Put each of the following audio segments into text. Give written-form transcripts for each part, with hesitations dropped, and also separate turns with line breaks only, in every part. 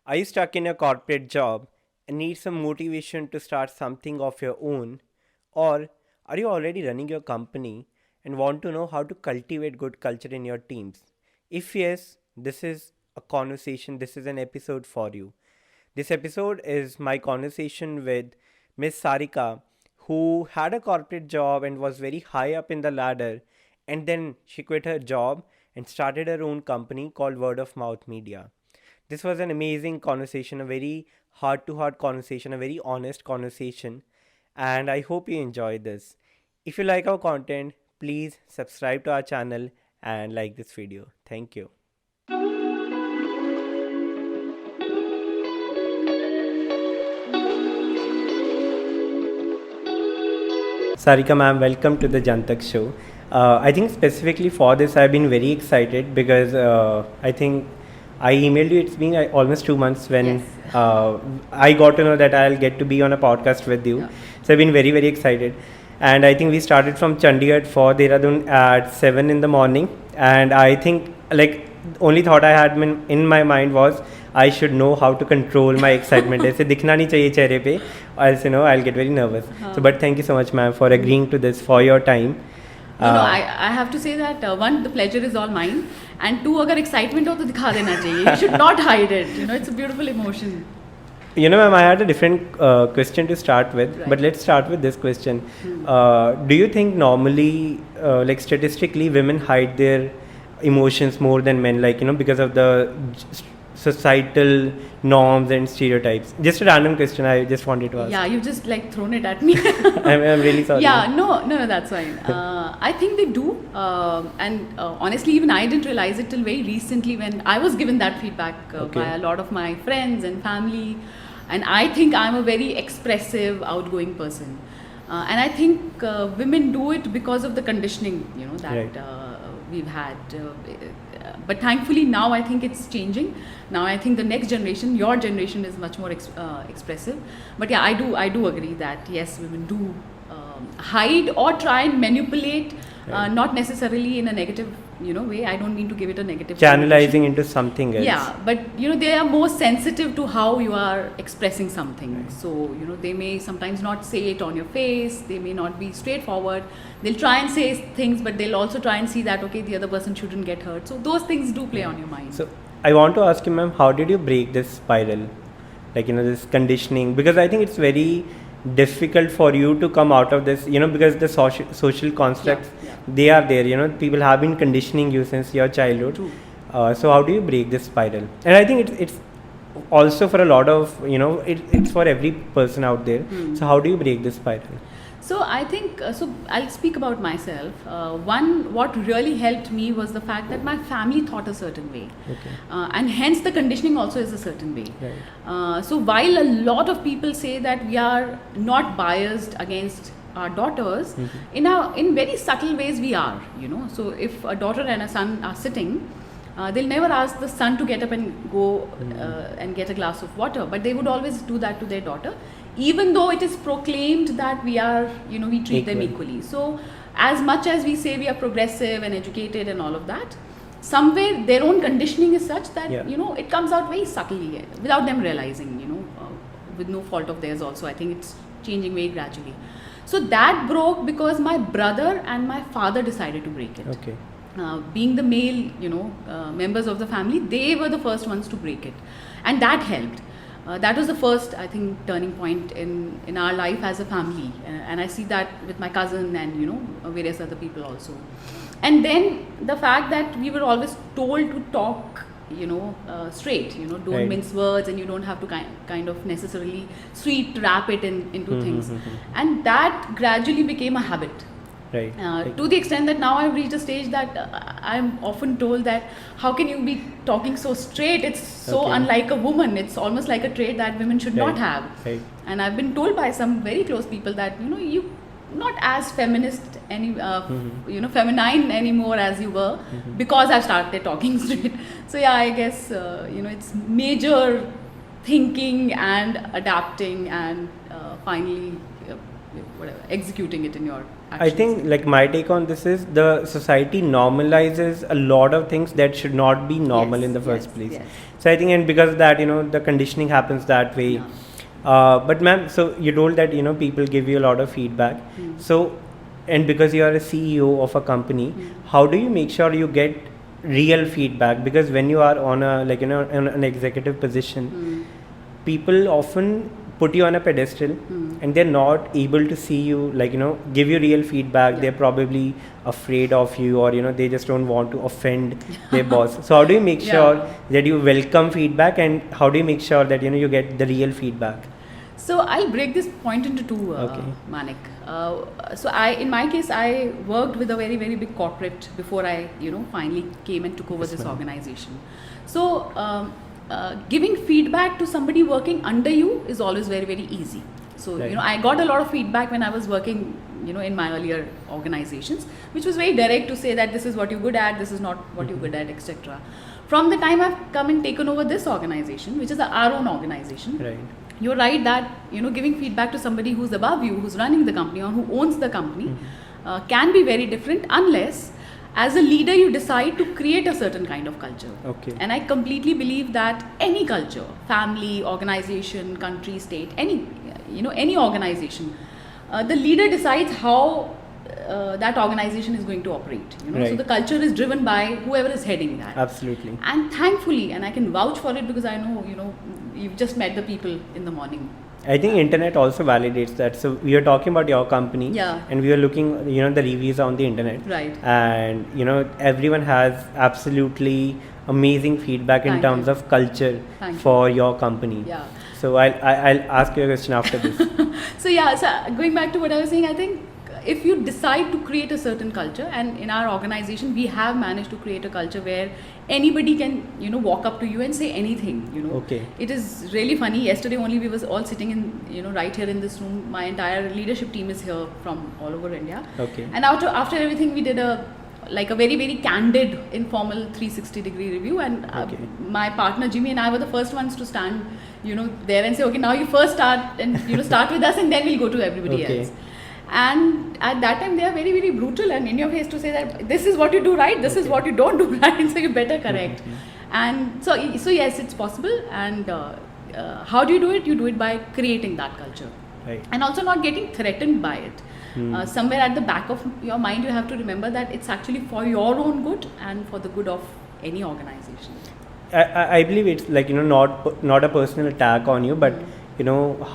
Are you stuck in a corporate job and need some motivation to start something of your own? Or are you already running your company and want to know how to cultivate good culture in your teams? If yes, this is a conversation, this is an episode for you. This episode is my conversation with Miss Sarika, who had a corporate job and was very high up in the ladder, and then she quit her job and started her own company called Word of Mouth Media. This was an amazing conversation, a very heart to heart conversation, a very honest conversation, and I hope you enjoyed this. If you like our content, please subscribe to our channel and like this video. Thank you. Sarika ma'am, welcome to the Jantak show. I think specifically for this, I've been very excited because I think I emailed you. It's been almost 2 months when
Yes.
I got to know that I'll get to be on a podcast with you.
Yeah.
So I've been very, very excited. And I think we started from Chandigarh for Dehradun at 7 in the morning. And I think like only thought I had in my mind was I should know how to control my excitement. ऐसे दिखना नहीं चाहिए चेहरे पे, or else I'll get very nervous. So, but thank you so much, ma'am, for agreeing to this, for your time.
No, I have to say that one, the pleasure is all mine, and two, अगर excitement हो तो दिखा देना चाहिए. You should not hide it. It's a beautiful emotion.
Ma'am, I had a different question to start with,
Right.
but let's start with this question. Do you think normally, like statistically, women hide their emotions more than men, like, because of the societal norms and stereotypes? Just a random question, I just wanted to ask.
Yeah, you've just like thrown it at me.
I'm really sorry.
Yeah, no, that's fine. I think they do, and honestly, even I didn't realize it till very recently when I was given that feedback
Okay.
by a lot of my friends and family, and I think I'm a very expressive, outgoing person, and I think women do it because of the conditioning, that
Right.
we've had. But thankfully now I think it's changing. Now I think the next generation, your generation, is much more expressive. But yeah, I do agree that yes, women do hide or try and manipulate,
Right.
not necessarily in a negative way. I don't mean to give it a negative
Channelizing
connotation.
into something else.
Yeah, but they are more sensitive to how you are expressing something.
Right.
So they may sometimes not say it on your face. They may not be straightforward. They'll try and say things, but they'll also try and see that okay, the other person shouldn't get hurt. So those things do play on your mind.
So I want to ask you, ma'am, how did you break this spiral? Like, this conditioning, because I think it's very difficult for you to come out of this, because the social constructs,
Yeah.
they are there, people have been conditioning you since your childhood.
True.
So how do you break this spiral? And I think it's also for a lot of, it's for every person out there. So how do you break this spiral?
So I think, so I'll speak about myself. One, what really helped me was the fact that my family thought a certain way.
Okay.
And hence the conditioning also is a certain way.
Right.
So while a lot of people say that we are not biased against our daughters, in very subtle ways we are, So if a daughter and a son are sitting, they'll never ask the son to get up and go and get a glass of water, but they would always do that to their daughter, even though it is proclaimed that we are, we treat them
Equal.
equally. So as much as we say we are progressive and educated and all of that, somewhere their own conditioning is such that,
Yeah.
it comes out very subtly without them realizing, with no fault of theirs also. I think it's changing very gradually. So that broke because my brother and my father decided to break it.
Okay.
Being the male, members of the family, they were the first ones to break it, and that helped. That was the first, I think, turning point in our life as a family, and I see that with my cousin and various other people also. And then the fact that we were always told to talk, straight, don't
Right.
mince words, and you don't have to kind of necessarily sweet wrap it into things, and that gradually became a habit.
Right. Like-
To the extent that now I've reached a stage that I'm often told that how can you be talking so straight? It's so
Okay.
unlike a woman. It's almost like a trait that women should not
Right.
have.
Right.
And I've been told by some very close people that you not as feminist feminine anymore as you were because I've started talking straight. So yeah, I guess it's major thinking and adapting and finally whatever executing it in your
I think like my take on this is the society normalizes a lot of things that should not be normal
Yes,
in the first
yes,
place.
yes.
So I think, and because of that, the conditioning happens that way.
Yeah.
But ma'am, so you told that people give you a lot of feedback. So, and because you are a CEO of a company, how do you make sure you get real feedback? Because when you are on a like in an executive position, people often put you on a pedestal and they're not able to see you give you real feedback.
Yeah.
They're probably afraid of you, or they just don't want to offend their boss. So how do you make sure
Yeah.
that you welcome feedback, and how do you make sure that you get the real feedback?
So I'll break this point into two,
Okay.
Manik. So in my case, I worked with a very, very big corporate before I, finally came and took over
Yes,
this
ma'am.
organization. So giving feedback to somebody working under you is always very, very easy. So
Right.
I got a lot of feedback when I was working, in my earlier organizations, which was very direct to say that this is what you're good at, this is not what you're good at, etc. From the time I've come and taken over this organization, which is our own organization,
Right.
you're right that giving feedback to somebody who's above you, who's running the company or who owns the company, can be very different unless as a leader you decide to create a certain kind of culture.
Okay.
And I completely believe that any culture, family, organization, country, state, any organization, the leader decides how that organization is going to operate. So
Right.
the culture is driven by whoever is heading that.
Absolutely.
And thankfully, and I can vouch for it because I know, you've just met the people in the morning.
I think internet also validates that. So we are talking about your company,
Yeah.
and we are looking, the reviews on the internet,
Right.
and everyone has absolutely amazing feedback in
Thank
terms
you.
of culture
Thank you.
for your company.
Yeah.
So I'll ask you a question after this.
So going back to what I was saying, I think if you decide to create a certain culture, and in our organization we have managed to create a culture where anybody can walk up to you and say anything.
Okay.
It is really funny. Yesterday only we was all sitting in right here in this room. My entire leadership team is here from all over India.
Okay.
And after everything, we did a very, very candid, informal 360-degree review. And
Okay.
my partner Jimmy and I were the first ones to stand, there and say, okay, now you first start and start with us, and then we'll go to everybody
Okay.
else. And at that time, they are very, very brutal and in your face to say that this is what you do right, this is
Okay.
what you don't do right, so you better correct. And so yes, it's possible. And how do you do it? You do it by creating that culture.
Right.
And also not getting threatened by it. Somewhere at the back of your mind, you have to remember that it's actually for your own good and for the good of any organization.
I believe it's not a personal attack on you, but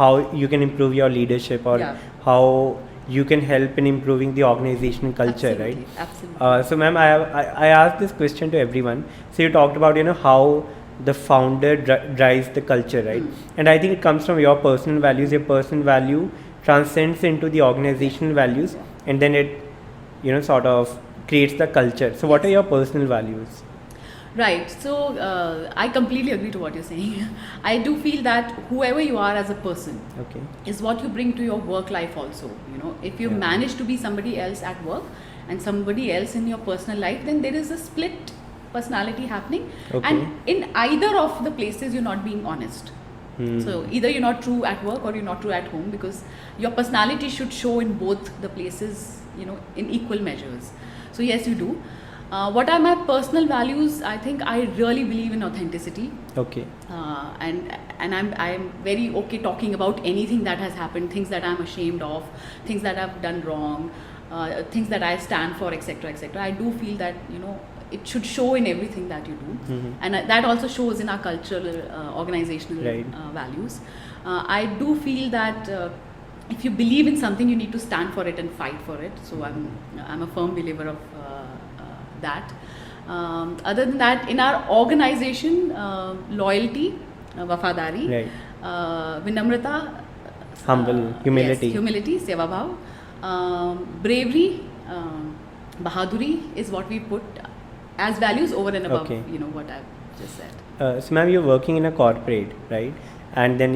how you can improve your leadership, or
Yeah.
how you can help in improving the organizational culture,
Absolutely,
right?
absolutely.
So ma'am, I asked this question to everyone. So you talked about how the founder drives the culture, right? And I think it comes from your personal values. Your personal value transcends into the organizational values, and then it sort of creates the culture. So what are your personal values?
Right. So I completely agree to what you're saying. I do feel that whoever you are as a person
Okay.
is what you bring to your work life also. If you
Yeah.
manage to be somebody else at work and somebody else in your personal life, then there is a split personality happening.
Okay.
And in either of the places, you're not being honest. So either you're not true at work or you're not true at home, because your personality should show in both the places, in equal measures. So yes, you do. What are my personal values? I think I really believe in authenticity.
Okay.
And I'm very okay talking about anything that has happened, things that I'm ashamed of, things that I've done wrong, things that I stand for, etc., etc. I do feel that it should show in everything that you do, and that also shows in our cultural, organizational
Right.
values. I do feel that if you believe in something, you need to stand for it and fight for it. So I'm a firm believer of that. Other than that, in our organization, loyalty, wafadari,
Right.
vinamrata,
Humble, humility.
yes, humility, seva bhav, bravery, bahaduri is what we put as values over and above,
Okay.
what I've just said.
So ma'am, you're working in a corporate, right? And then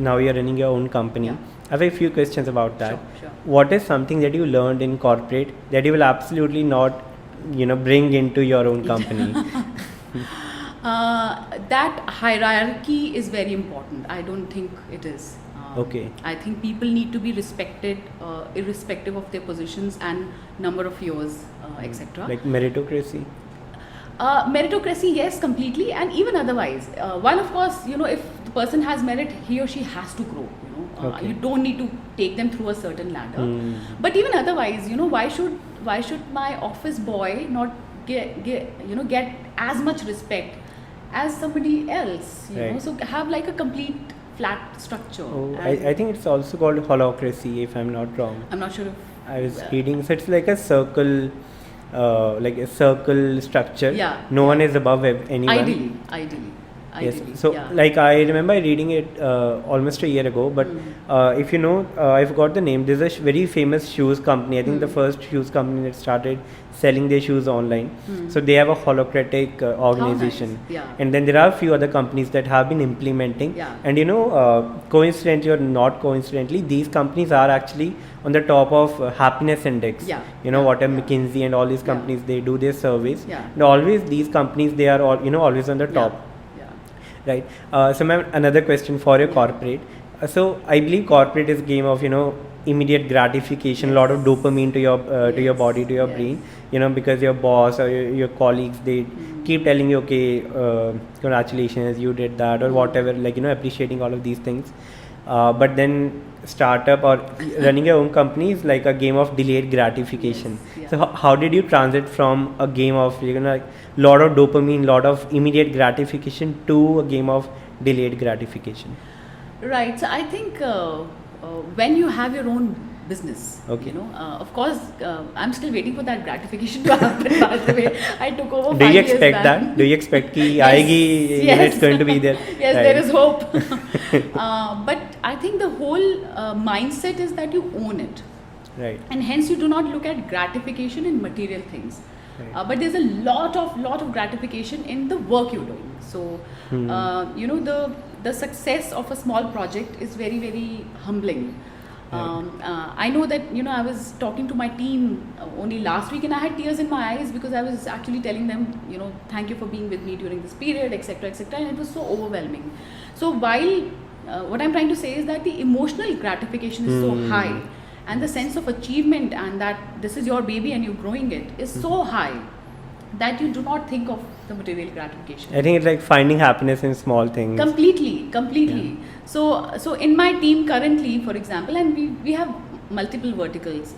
now you're running your own company.
Yeah.
I have a few questions about that.
Sure.
What is something that you learned in corporate that you will absolutely not, bring into your own company?
That hierarchy is very important. I don't think it is.
Okay.
I think people need to be respected irrespective of their positions and number of years, etc.
Like meritocracy.
Meritocracy, yes, completely, and even otherwise. One, of course, if the person has merit, he or she has to grow.
Okay.
You don't need to take them through a certain ladder. But even otherwise, why should my office boy not get as much respect as somebody else?
Right.
So have like a complete flat structure.
Oh,
And
I think it's also called holocracy, if I'm not wrong.
I'm not sure if
I was reading, so it's like a circle, like a circle structure.
Yeah,
No one is above anyone.
ideally.
Yes.
Ideally,
So,
yeah.
like, I remember reading it almost a year ago. But if you know, I forgot the name. There's a very famous shoes company. I think the first shoes company that started selling their shoes online. So they have a holocratic organization.
nice. Yeah.
And then there are a few other companies that have been implementing.
Yeah.
And coincidentally or not coincidentally, these companies are actually on the top of happiness index.
Yeah.
What
Yeah.
McKinsey and all these companies, they do their surveys.
Yeah.
And always these companies, they are all always on the top.
Yeah.
Right. So, ma'am, another question for your corporate. So, I believe corporate is game of immediate gratification, a lot of dopamine to your body, to your
Yes.
brain. Because your boss or your colleagues, they keep telling you, okay, congratulations, you did that, or whatever. Like appreciating all of these things. But then startup or running your own company is like a game of delayed gratification.
Yes, yeah.
So how did you transit from a game of like lot of dopamine, lot of immediate gratification to a game of delayed gratification?
Right. So I think when you have your own business,
Okay.
of course, I'm still waiting for that gratification to happen. By the way, I took over.
Do
5
you
years
expect
back.
that? Do you expect ki
Yes,
aayegi,
yes.
it's going to be there?
Yes,
Right.
there is hope. But I think the whole mindset is that you own it,
Right.
and hence you do not look at gratification in material things.
Right.
But there's a lot of gratification in the work you're doing. So, the success of a small project is very, very humbling. I know that I was talking to my team only last week, and I had tears in my eyes because I was actually telling them, thank you for being with me during this period, etc., etc., and it was so overwhelming. So while what I'm trying to say is that the emotional gratification is so high, and the sense of achievement and that this is your baby and you're growing it is so high that you do not think of the material gratification.
I think it's like finding happiness in small things.
Completely. So in my team currently, for example, and we have multiple verticals,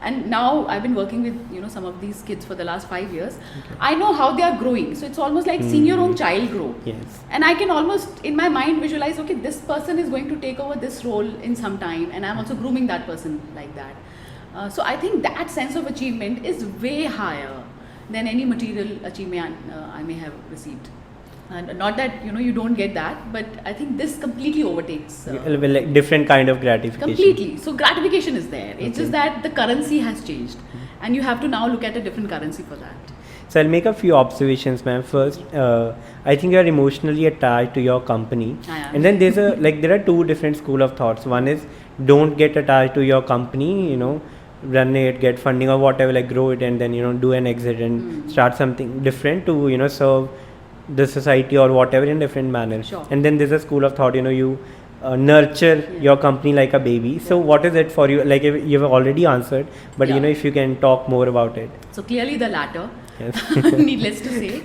and now I've been working with some of these kids for the last 5 years.
Okay.
I know how they are growing, so it's almost like seeing your own child grow.
Yes.
And I can almost in my mind visualize, okay, this person is going to take over this role in some time, and I'm also grooming that person like that. So I think that sense of achievement is way higher than any material achievement I may have received. And not that you don't get that, but I think this completely overtakes.
Well, like different kind of gratification.
Completely. So gratification is there. It's
Okay.
just that the currency has changed, and you have to now look at a different currency for that.
So I'll make a few observations, ma'am. First, I think you are emotionally attached to your company,
I am.
and then there are two different school of thoughts. One is don't get attached to your company, run it, get funding or whatever, like grow it, and then do an exit and start something different to serve the society or whatever in different manner.
Sure.
And then there's a school of thought, you nurture your company like a baby. So what is it for you? Like you've already answered, but
Yeah.
if you can talk more about it.
So clearly the latter,
Yes.
needless to say.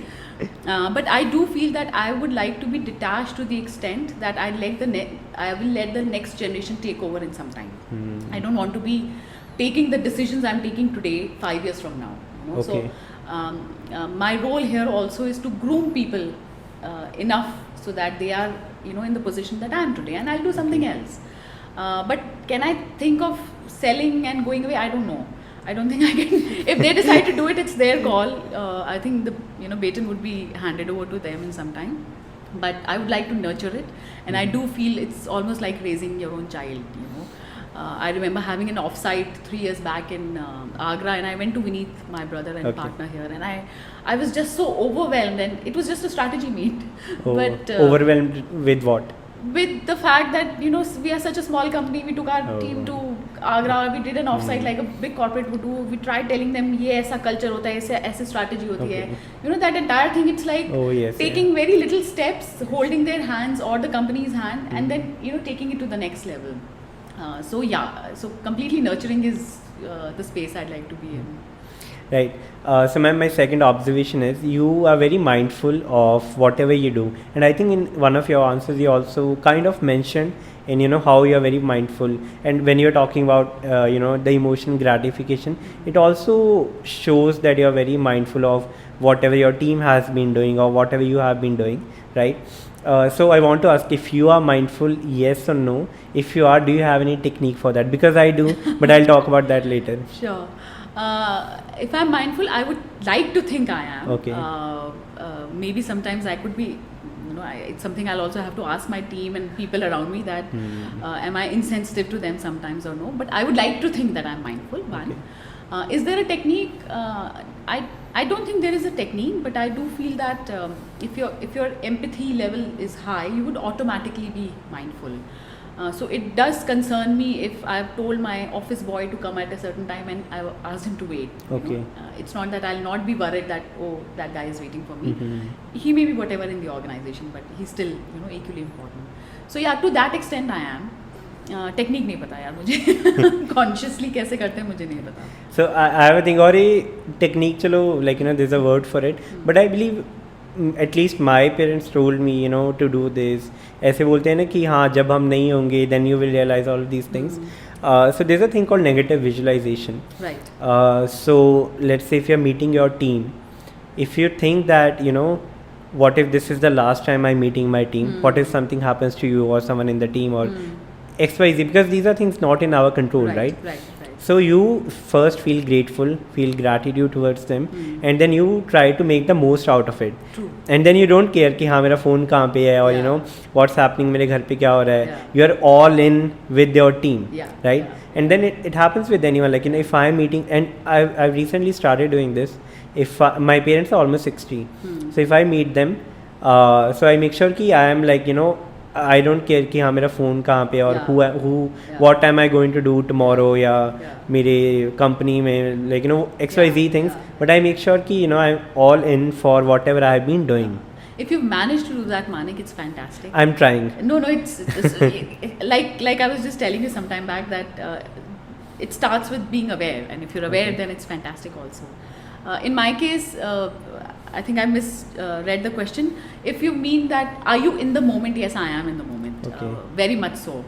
But I do feel that I would like to be detached to the extent that I will let the next generation take over in some time. I don't want to be taking the decisions I'm taking today 5 years from now.
Okay.
So my role here also is to groom people enough so that they are in the position that I am today, and I'll do something else. But can I think of selling and going away? I don't know. I don't think I can. If they decide to do it, it's their call. I think the baton would be handed over to them in some time. But I would like to nurture it, and I do feel it's almost like raising your own child. I remember having an offsite 3 years back in Agra, and I went to Vineet, my brother and
Okay.
partner here, and I was just so overwhelmed, and it was just a strategy meet.
Oh,
But
overwhelmed with what?
with the fact that we are such a small company, we took our
Oh.
team to Agra, we did an offsite like a big corporate would do. We tried telling them ये ऐसा culture होता है, ऐसे strategy होती है. You know, that entire thing, it's like taking very little steps, holding their hands or the company's hand, and then, you know, taking it to the next level. So completely nurturing is the space I'd like to be in.
Right. So my second observation is you are very mindful of whatever you do, and I think in one of your answers you also kind of mentioned in, you know, how you are very mindful, and when you're talking about you know, the emotional gratification, it also shows that you are very mindful of whatever your team has been doing or whatever you have been doing, right? So I want to ask if you are mindful, yes or no. If you are, do you have any technique for that? Because I do, but I'll talk about that later.
Sure. If I'm mindful, I would like to think I am.
Okay.
Maybe sometimes I could be, you know, it's something I'll also have to ask my team and people around me that am I insensitive to them sometimes or no. But I would like to think that I'm mindful, one. Okay. Is there a technique? I don't think there is a technique, but I do feel that if your empathy level is high, you would automatically be mindful. So it does concern me if I've told my office boy to come at a certain time and I've asked him to wait.
Okay.
You know? It's not that I'll not be worried that, oh, that guy is waiting for me. He may be whatever in the organization, but he's still, you know, equally important. So yeah, to that extent I am. Technique नहीं पता यार मुझे consciously कैसे करते हैं मुझे नहीं पता.
So I have a thing, और ये टेक्निक चलो, like, you know, there's a word for it, but I believe at least my parents told me, you know, to do this. ऐसे बोलते हैं ना कि हाँ जब हम नहीं होंगे then you will realize all of these things. So there's a thing called negative visualization.
Right.
So let's say if you're meeting your team, if you think that, you know, what if this is the last time I'm meeting my team? What if something happens to you or someone in the team or XYZ? Because these are things not in our control, right?
Right.
So you first feel grateful, feel gratitude towards them, and then you try to make the most out of it.
True.
And then you don't care कि हाँ मेरा phone कहाँ पे है, or you know what's happening, मेरे घर पे क्या हो रहा है. You are all in with your team, right? And then it happens with anyone. Like, you know, if I'm meeting, and I've recently started doing this. If my parents are almost 60, so if I meet them, so I make sure कि I am like, you know, I don't care कि हाँ मेरा phone कहाँ पे और what am I going to do tomorrow या मेरे company में, like, you know, XYZ things, but I make sure कि, you know, I'm all in for whatever I have been doing.
If you've managed to do that, Manik, it's fantastic.
I'm trying.
No, it's like I was just telling you some time back that it starts with being aware, and if you're aware, then it's fantastic also. In my case, I think I misread the question. If you mean that, are you in the moment? Yes, I am in the moment.
Okay.
Very much so.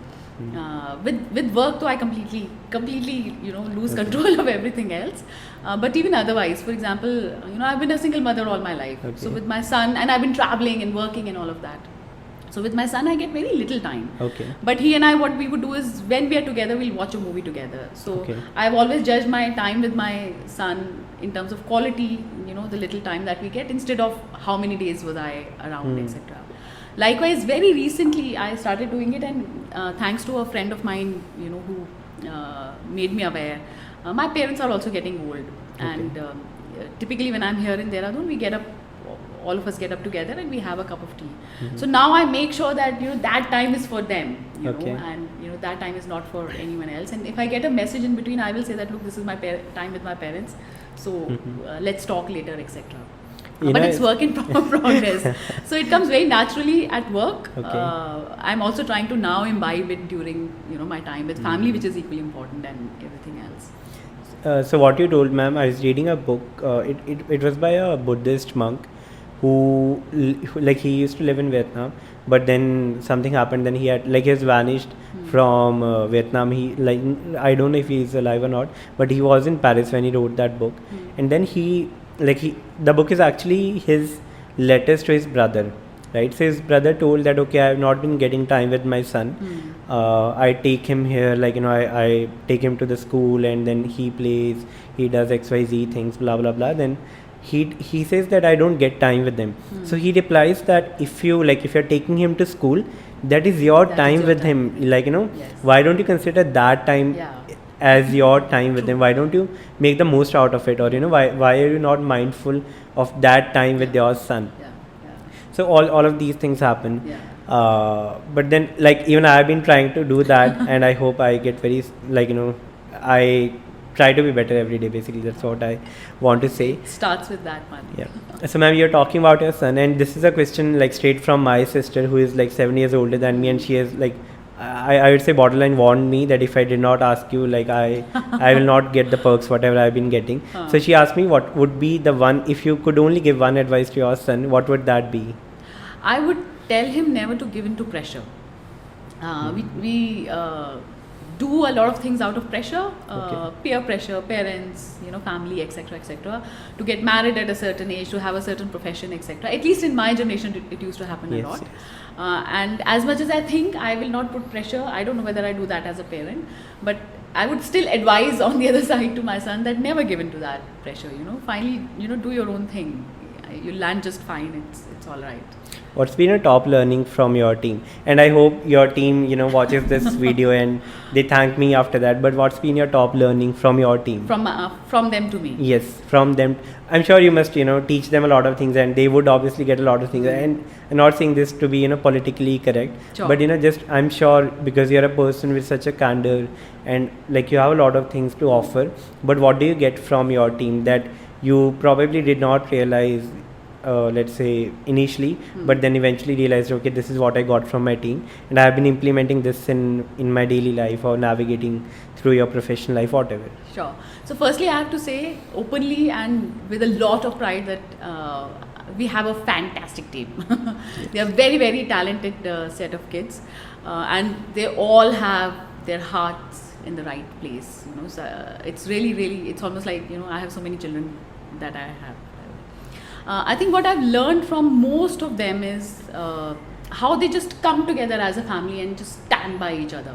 With work, though, I completely, you know, lose control of everything else. But even otherwise, for example, you know, I've been a single mother all my life.
Okay.
So with my son, and I've been traveling and working and all of that. So with my son, I get very little time.
Okay.
But he and I, what we would do is when we are together, we'll watch a movie together. So I've always judged my time with my son in terms of quality, you know, the little time that we get, instead of how many days was I around, etc. Likewise, very recently I started doing it, and thanks to a friend of mine, you know, who made me aware. My parents are also getting old, and typically when I'm here in Dehradun, we get up. All of us get up together and we have a cup of tea. So now I make sure that, you know, that time is for them, you know, and you know that time is not for anyone else. And if I get a message in between, I will say that, look, this is my time with my parents. So let's talk later, etc. But it's work in progress. So it comes very naturally at work. I'm also trying to now imbibe it during, you know, my time with family, which is equally important, and everything else.
So what you told, ma'am, I was reading a book. It was by a Buddhist monk who, like, he used to live in Vietnam, but then something happened. Then he had, like, he has vanished from Vietnam. He, like, I don't know if he is alive or not, but he was in Paris when he wrote that book. And then the book is actually his letters to his brother, right? So his brother told that, okay, I have not been getting time with my son. I take him here, like, you know, I take him to the school, and then he plays, he does XYZ things, blah blah blah. Then he says that I don't get time with them. So he replies that if you're taking him to school, that is your time with him. Like, you know, why don't you consider that time as your time with him? Why don't you make the most out of it? Or, you know, why are you not mindful of that time with your son? So all of these things happen. But then, like, even I've been trying to do that, and I hope I get very, like, you know, I try to be better every day. Basically, that's what I want to say.
Starts with that one.
Yeah. So, ma'am, you're talking about your son, and this is a question like straight from my sister, who is like 7 years older than me, and she is like, I would say borderline warned me that if I did not ask you, like I will not get the perks whatever I've been getting. So she asked me what would be the one, if you could only give one advice to your son, what would that be?
I would tell him never to give in to pressure. We do a lot of things out of pressure, peer pressure, parents, family, etc., etc. To get married at a certain age, to have a certain profession, etc. At least in my generation, it used to happen a lot.
Yes.
And as much as I think I will not put pressure, I don't know whether I do that as a parent, but I would still advise on the other side to my son that never give in to that pressure. Finally, do your own thing. You'll land just fine. It's all right.
What's been a top learning from your team? And I hope your team, watches this video and they thank me after that. But what's been your top learning from your team?
From them to me.
Yes, from them. I'm sure you must, teach them a lot of things, and they would obviously get a lot of things. And I'm not saying this to be, politically correct,
sure.
But just I'm sure because you're a person with such a candor and like you have a lot of things to offer. But what do you get from your team that you probably did not realize? Let's say initially, but then eventually realized, okay, this is what I got from my team, and I have been implementing this in my daily life or navigating through your professional life, whatever.
Sure. So firstly, I have to say openly and with a lot of pride that we have a fantastic team. They are very, very talented set of kids, and they all have their hearts in the right place. So it's really, really, it's almost like I have so many children that I have. I think what I've learned from most of them is how they just come together as a family and just stand by each other.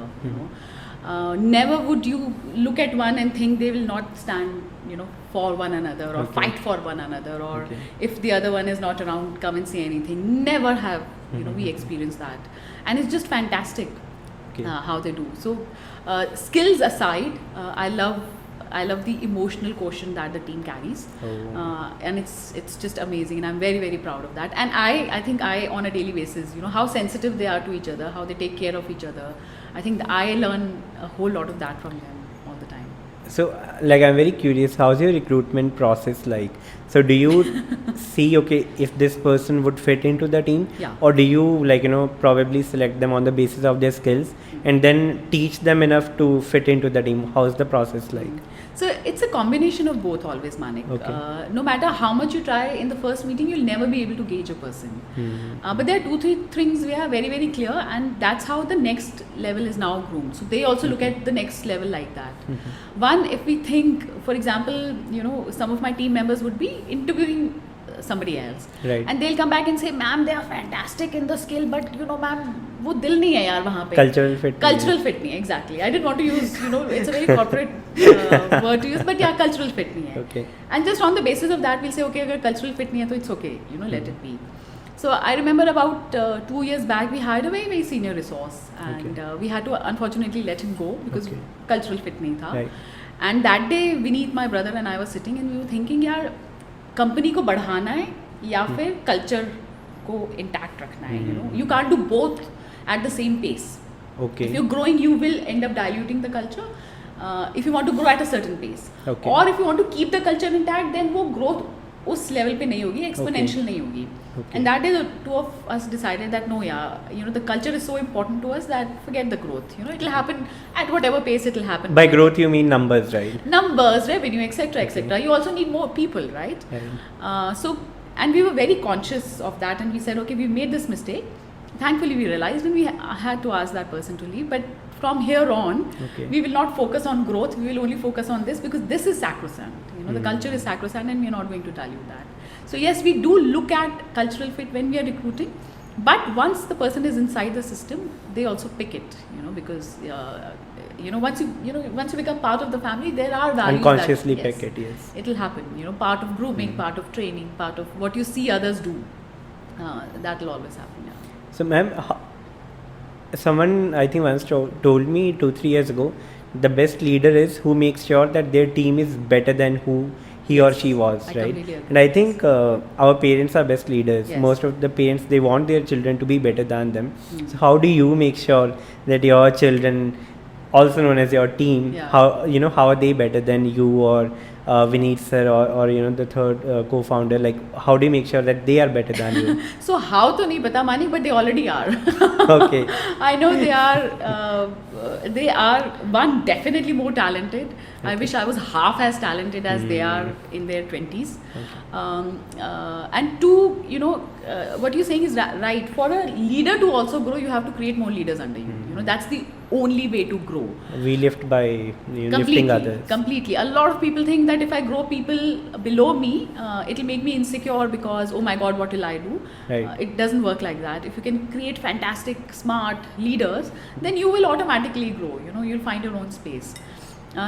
Never would you look at one and think they will not stand, for one another or fight for one another, or if the other one is not around, come and say anything. Never have we experienced that, and it's just fantastic how they do. So skills aside, I love the emotional quotient that the team carries, and it's just amazing, and I'm very, very proud of that. And I think on a daily basis, how sensitive they are to each other, how they take care of each other. I think I learn a whole lot of that from them all the time.
So, like, I'm very curious, how's your recruitment process like? So, do you see, okay, if this person would fit into the team, or do you probably select them on the basis of their skills and then teach them enough to fit into the team? How's the process like?
So it's a combination of both always, Manik. No matter how much you try in the first meeting, you'll never be able to gauge a person. But there are 2-3 things we are very, very clear, and that's how the next level is now groomed. So they also look at the next level like that. One, if we think, for example, some of my team members would be interviewing somebody else,
right,
and they'll come back and say, ma'am, they are fantastic in the skill, but ma'am, वो दिल नहीं है यार वहाँ पे.
Cultural fit
नहीं, exactly. I didn't want to use, it's a very corporate word to use, but yeah, cultural fit नहीं है.
Okay.
And just on the basis of that, we'll say, okay, अगर cultural fit नहीं है, तो it's okay, let it be. So I remember about 2 years back, we hired a very, very senior resource, and we had to unfortunately let him go because cultural fit नहीं था.
Right.
And that day, Vineet, my brother, and I were sitting, and we were thinking, यार company को बढ़ाना है या फिर culture को intact रखना है. You can't do both at the same pace.
Okay.
If you're growing, you will end up diluting the culture. If you want to grow at a certain pace,
okay,
or if you want to keep the culture intact, then वो growth उस level पे नहीं होगी, exponential नहीं होगी. And that day, the two of us decided that no, the culture is so important to us that forget the growth. It will happen at whatever pace it will happen.
By growth, you mean numbers, right?
Numbers, revenue, etc., etc. You also need more people, right? And we were very conscious of that, and we said, okay, we made this mistake. Thankfully, we realized, and we had to ask that person to leave. But from here on, we will not focus on growth. We will only focus on this because this is sacrosanct. The culture is sacrosanct, and we are not going to dilute that. So yes, we do look at cultural fit when we are recruiting, but once the person is inside the system, they also pick it. Because once you become part of the family, there are values.
Unconsciously pick it. Yes.
It will happen. Part of grooming, part of training, part of what you see others do. That will always happen. Yeah.
So, ma'am, someone I think once told me 2-3 years ago, the best leader is who makes sure that their team is better than who he or she was, right? And I think our parents are best leaders.
Yes.
Most of the parents, they want their children to be better than them. So how do you make sure that your children also known as your team,
Yeah.
how are they better than you or Vineet sir or the third co-founder? Like, how do you make sure that they are better than you?
So how to nahi pata Mani, but they already are.
Okay.
I know they are one, definitely more talented. I wish I was half as talented as they are in their 20s. And two, what you're saying is right. For a leader to also grow, you have to create more leaders under you. That's the only way to grow.
We lift by lifting others.
Completely. A lot of people think that if I grow people below me, it'll make me insecure because, oh my God, what will I do?
Right.
It doesn't work like that. If you can create fantastic, smart leaders, then you will automatically grow. You'll find your own space.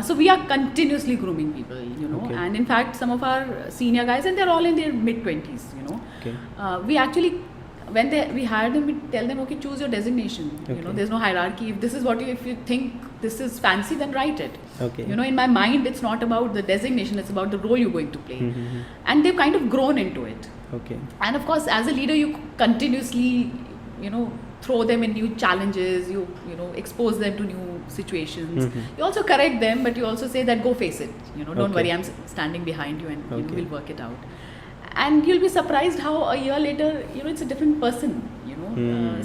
So we are continuously grooming people,
Okay.
and in fact, some of our senior guys, and they're all in their mid-20s,
Okay.
we actually, when we hire them, we tell them, okay, choose your designation.
Okay.
There's no hierarchy. If this is if you think this is fancy, then write it.
Okay.
In my mind, it's not about the designation, it's about the role you're going to play.
Mm-hmm.
And they've kind of grown into it.
Okay.
And of course, as a leader, you continuously, throw them in new challenges, you expose them to new situations.
Mhm.
You also correct them, but you also say that go face it. Don't
Okay.
worry, I'm standing behind you and
Okay.
we'll work it out. And you'll be surprised how a year later, it's a different person.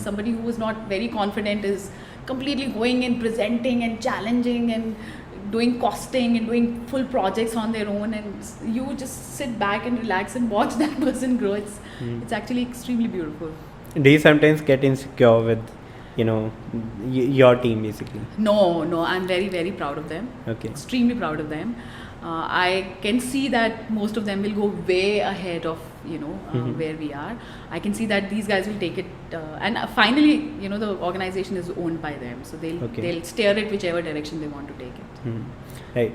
Somebody who is not very confident is completely going in, presenting and challenging and doing costing and doing full projects on their own, and you just sit back and relax and watch that person grow. It's actually extremely beautiful.
Do you sometimes get insecure with, your team basically?
No, I'm very, very proud of them.
Okay.
Extremely proud of them. I can see that most of them will go way ahead of, where we are. I can see that these guys will take it, and finally, the organization is owned by them, so they'll steer it whichever direction they want to take it.
Right.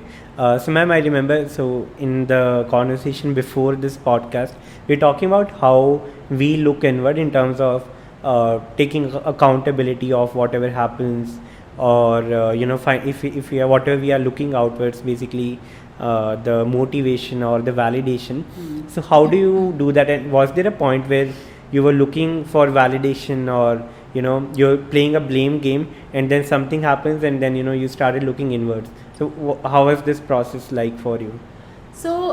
So, ma'am, I remember, so in the conversation before this podcast, we're talking about how we look inward in terms of taking accountability of whatever happens, or if we are whatever we are looking outwards, basically the motivation or the validation. So, how do you do that? And was there a point where you were looking for validation, or you're playing a blame game and then something happens and then you started looking inwards? So how was this process like for you?
So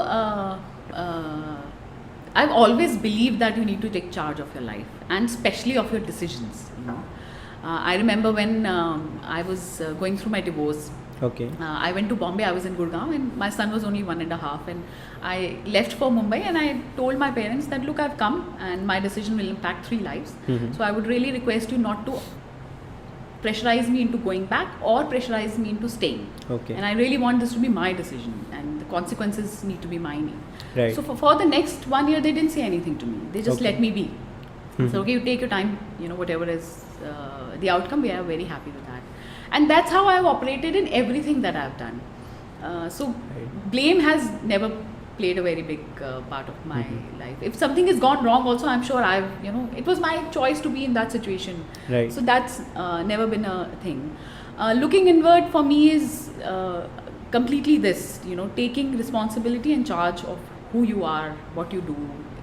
I've always believed that you need to take charge of your life, and especially of your decisions. I remember when I was going through my divorce.
Okay.
I went to Bombay. I was in Gurgaon, and my son was only 1.5, and I left for Mumbai, and I told my parents that, look, I've come and my decision will impact 3 lives. So I would really request you not to pressurize me into going back or pressurize me into staying.
Okay.
And I really want this to be my decision, and the consequences need to be mine.
Right.
So for the next 1 year, they didn't say anything to me. They just
Okay.
let me be. So, okay, you take your time, whatever is the outcome, we are very happy with that. And that's how I've operated in everything that I've done. So
Right.
blame has never played a very big part of my life. If something has gone wrong also, I'm sure it was my choice to be in that situation.
Right.
So that's never been a thing. Looking inward for me is completely this, taking responsibility and charge of who you are, what you do.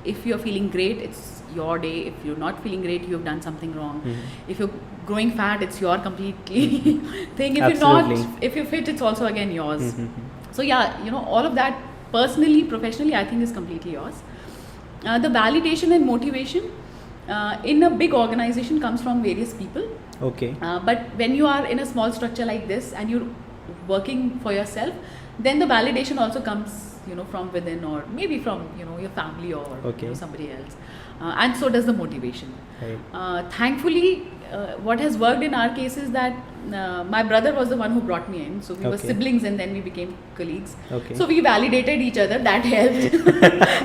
If you're feeling great, it's your day. If you're not feeling great, you've done something wrong. If you're growing fat, it's your completely thing. If you're
Absolutely.
not, if you're fit, it's also again yours. So yeah, all of that personally, professionally, I think is completely yours. The validation and motivation in a big organization comes from various people.
Okay.
But when you are in a small structure like this and you're working for yourself, then the validation also comes, from within, or maybe from, your family or
Okay.
somebody else. And so does the motivation.
Right.
Thankfully, what has worked in our case is that my brother was the one who brought me in. So we were
Okay.
siblings, and then we became colleagues.
Okay.
So we validated each other. That helped.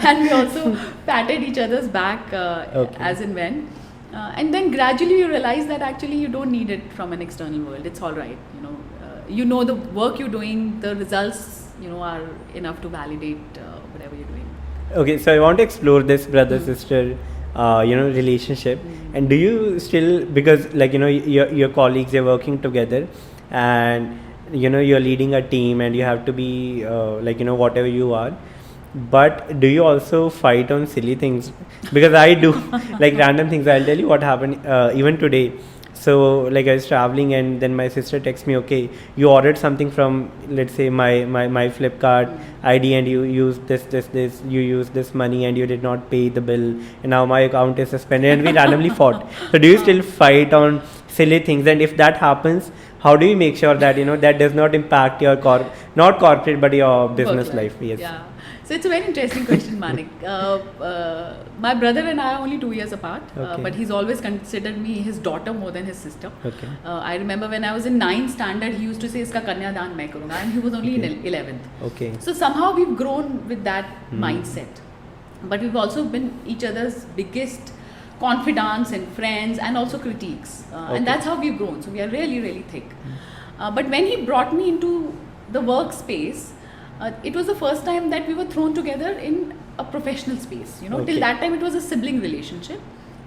And we also patted each other's back
Okay.
as and when. And then gradually you realize that actually you don't need it from an external world. It's all right. The work you're doing, the results, are enough to validate whatever you're doing.
Okay, so I want to explore this brother-sister, relationship. And do you still, because your colleagues, you're working together, and you're leading a team, and you have to be whatever you are. But do you also fight on silly things? Because I do, like random things. I'll tell you what happened even today. So like I was traveling and then my sister texts me, okay, you ordered something from, let's say, my Flipkart ID, and you used this, you used this money and you did not pay the bill, and now my account is suspended, and we randomly fought. So do you still fight on silly things? And if that happens, how do you make sure that that does not impact your not corporate but your business
Work
life? Yes.
Yeah. So it's a very interesting question, Manik. My brother and I are only 2 years apart,
Okay.
but he's always considered me his daughter more than his sister.
Okay.
I remember when I was in 9th standard, he used to say, "Iska Kanyadan main karunga," and he was only
Okay.
in 11th.
Okay.
So somehow we've grown with that mindset, but we've also been each other's biggest confidants and friends, and also critiques,
Okay.
and that's how we've grown. So we are really, really thick. But when he brought me into the workspace, it was the first time that we were thrown together in a professional space. Till
Okay.
that time it was a sibling relationship.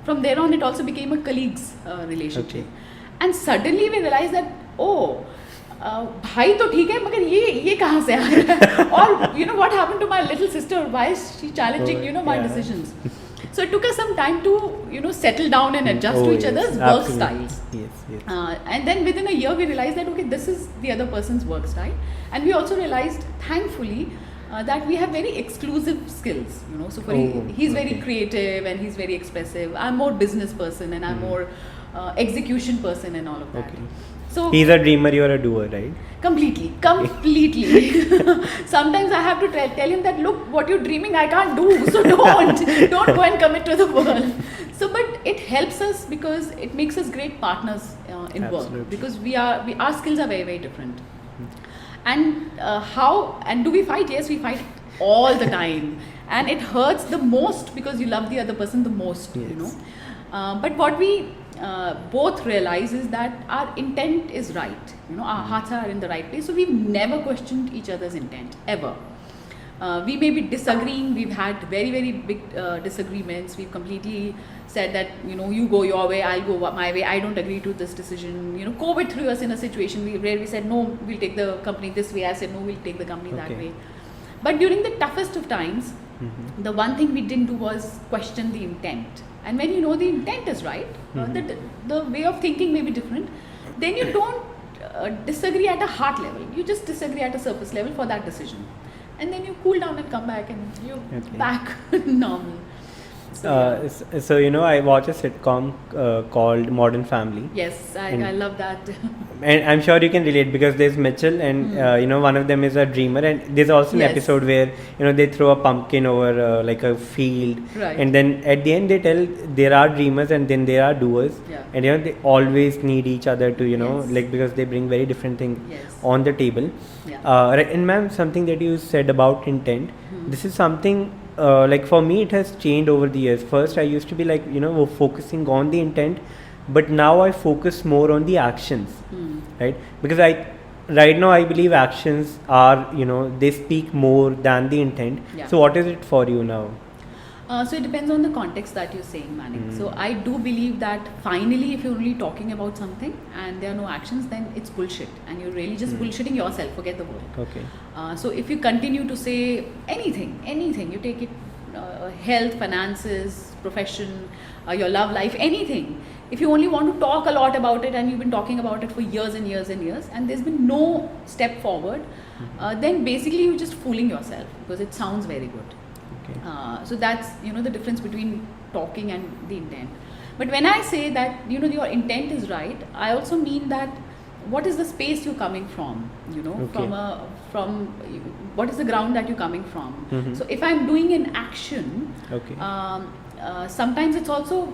From there on, it also became a colleagues relationship. And suddenly we realized that, भाई तो ठीक है, मगर ये कहाँ से आ रहा है? Or what happened to my little sister? Why is she challenging my
Yeah.
decisions? So it took us some time to settle down and adjust to each other's work styles.
Yes, yes.
And then within a year we realized that okay, this is the other person's work style, and we also realized, thankfully, that we have very exclusive skills. So he's very
okay.
creative and he's very expressive. I'm more business person and I'm more execution person and all of that.
Okay.
So
He's a dreamer, you're a doer, right?
completely. Sometimes I have to tell him that, look, what you're dreaming I can't do, so don't go and commit to the world. So but it helps us because it makes us great partners in
Absolutely.
work, because our skills are very, very different. And do we fight? Yes, we fight all the time, and it hurts the most because you love the other person the most.
Yes.
But what we both realize is that our intent is right. Our hearts are in the right place, so we've never questioned each other's intent ever. We may be disagreeing. We've had very, very big disagreements. We've completely said that you go your way, I'll go my way. I don't agree to this decision. COVID threw us in a situation where we said no, we'll take the company this way. I said no, we'll take the company that way. But during the toughest of times, the one thing we didn't do was question the intent. And when the intent is right, the way of thinking may be different, then you don't disagree at a heart level. You just disagree at a surface level for that decision. And then you cool down and come back and you're back normal.
So I watch a sitcom called Modern Family.
Yes, I love that.
And I'm sure you can relate because there's Mitchell and one of them is a dreamer, and there's also an episode where they throw a pumpkin over like a field,
Right.
and then at the end they tell there are dreamers and then there are doers, and they always need each other to like, because they bring very different things on the table. Right. And ma'am, something that you said about intent, this is something like for me it has changed over the years. First I used to be like focusing on the intent, but now I focus more on the actions, right? Because right now I believe actions are they speak more than the intent. So what is it for you now?
So it depends on the context that you're saying, Manik. So I do believe that finally, if you're only talking about something and there are no actions, then it's bullshit, and you're really just bullshitting yourself. Forget the word.
Okay.
So if you continue to say anything, you take it, health, finances, profession, your love life, anything. If you only want to talk a lot about it and you've been talking about it for years and years and years, and there's been no step forward, then basically you're just fooling yourself because it sounds very good.
Okay.
So that's the difference between talking and the intent. But when I say that your intent is right, I also mean that what is the space you're coming from? From what is the ground that you're coming from? So if I'm doing an action, sometimes it's also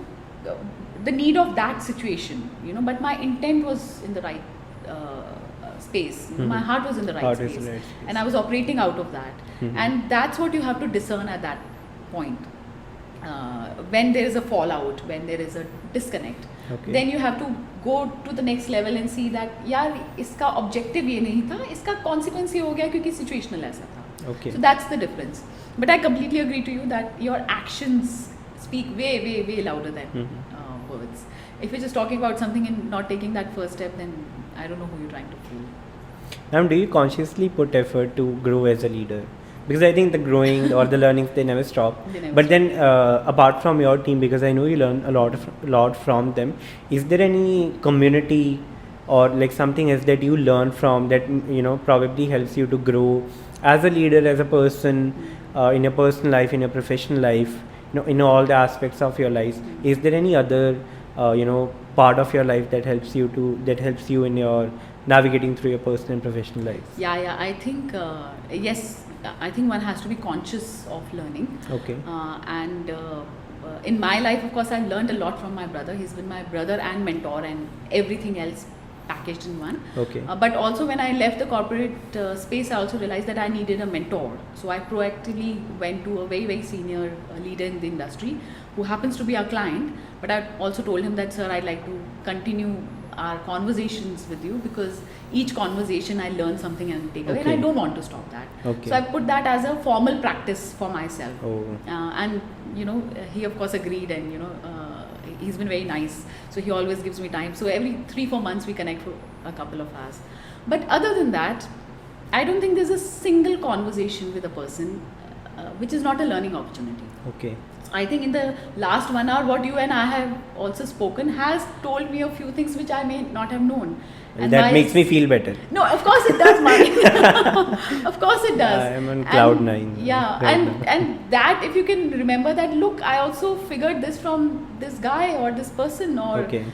the need of that situation. But my intent was in the right space. My heart was in the right space, and I was operating out of that. And that's what you have to discern at that point. When there is a fallout, when there is a disconnect, then you have to go to the next level and see that यार इसका objective ये नहीं था, इसका consequence ये हो गया क्योंकि situational ऐसा था. So that's the difference. But I completely agree to you that your actions speak way, way, way louder than words. If you're just talking about something and not taking that first step, then I don't know who you're trying to fool.
Ma'am, do you consciously put effort to grow as a leader? because I think the growing or the learnings, they never stop.
They never
But
stop.
then apart from your team, because I know you learn a lot from them, is there any community or like something else that you learn from that probably helps you to grow as a leader, as a person, in your personal life, in your professional life, in all the aspects of your life? Is there any other part of your life that helps you in your navigating through your personal and professional life?
Yeah. I think yes. I think one has to be conscious of learning.
Okay.
And in my life, of course, I've learned a lot from my brother. He's been my brother and mentor, and everything else packaged in one.
Okay.
But also, when I left the corporate space, I also realized that I needed a mentor. So I proactively went to a very, very senior leader in the industry who happens to be our client. But I also told him that, sir, I'd like to continue our conversations with you, because each conversation I learn something and take away, and I
Okay.
don't want to stop that.
Okay.
So I put that as a formal practice for myself.
Oh.
And he of course agreed, and he's been very nice. So he always gives me time. So every 3-4 months we connect for a couple of hours. But other than that, I don't think there's a single conversation with a person which is not a learning opportunity.
Okay.
I think in the last 1 hour, what you and I have also spoken has told me a few things which I may not have known.
And that makes me feel better.
No, of course it does, Mani. Of course it does.
I am on cloud nine.
Yeah,
right now.
and that, if you can remember that, look, I also figured this from this guy or this person, or
Okay.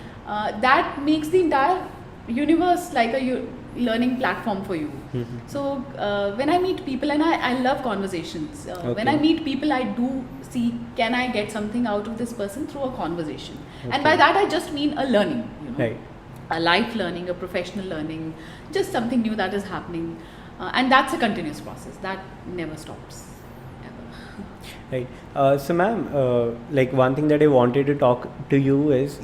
that makes the entire universe like a learning platform for you.
Mhm.
So when I meet people, and I love conversations. When I
Okay.
meet people, I do see, can I get something out of this person through a conversation? And
Okay.
by that I just mean a learning,
Right.
a life learning, a professional learning, just something new that is happening. And that's a continuous process that never stops. Ever.
Right. So, ma'am, like one thing that I wanted to talk to you is,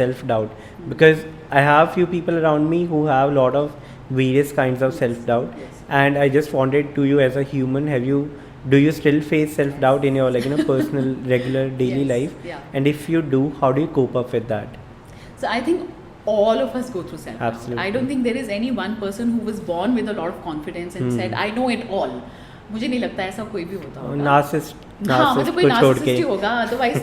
self-doubt, because I have few people around me who have a lot of various kinds of self-doubt,
Yes.
and I just wanted to you as a human, do you still face self-doubt in your personal, regular, daily
Yes.
life?
Yeah.
And if you do, how do you cope up with that?
So I think all of us go through self-doubt.
Absolutely.
I don't think there is any one person who was born with a lot of confidence and said, I know it all. मुझे नहीं लगता ऐसा कोई भी होता होगा.
Narcissist
हाँ, मतलब कोई
को छोड़
narcissist
के.
ही होगा. Otherwise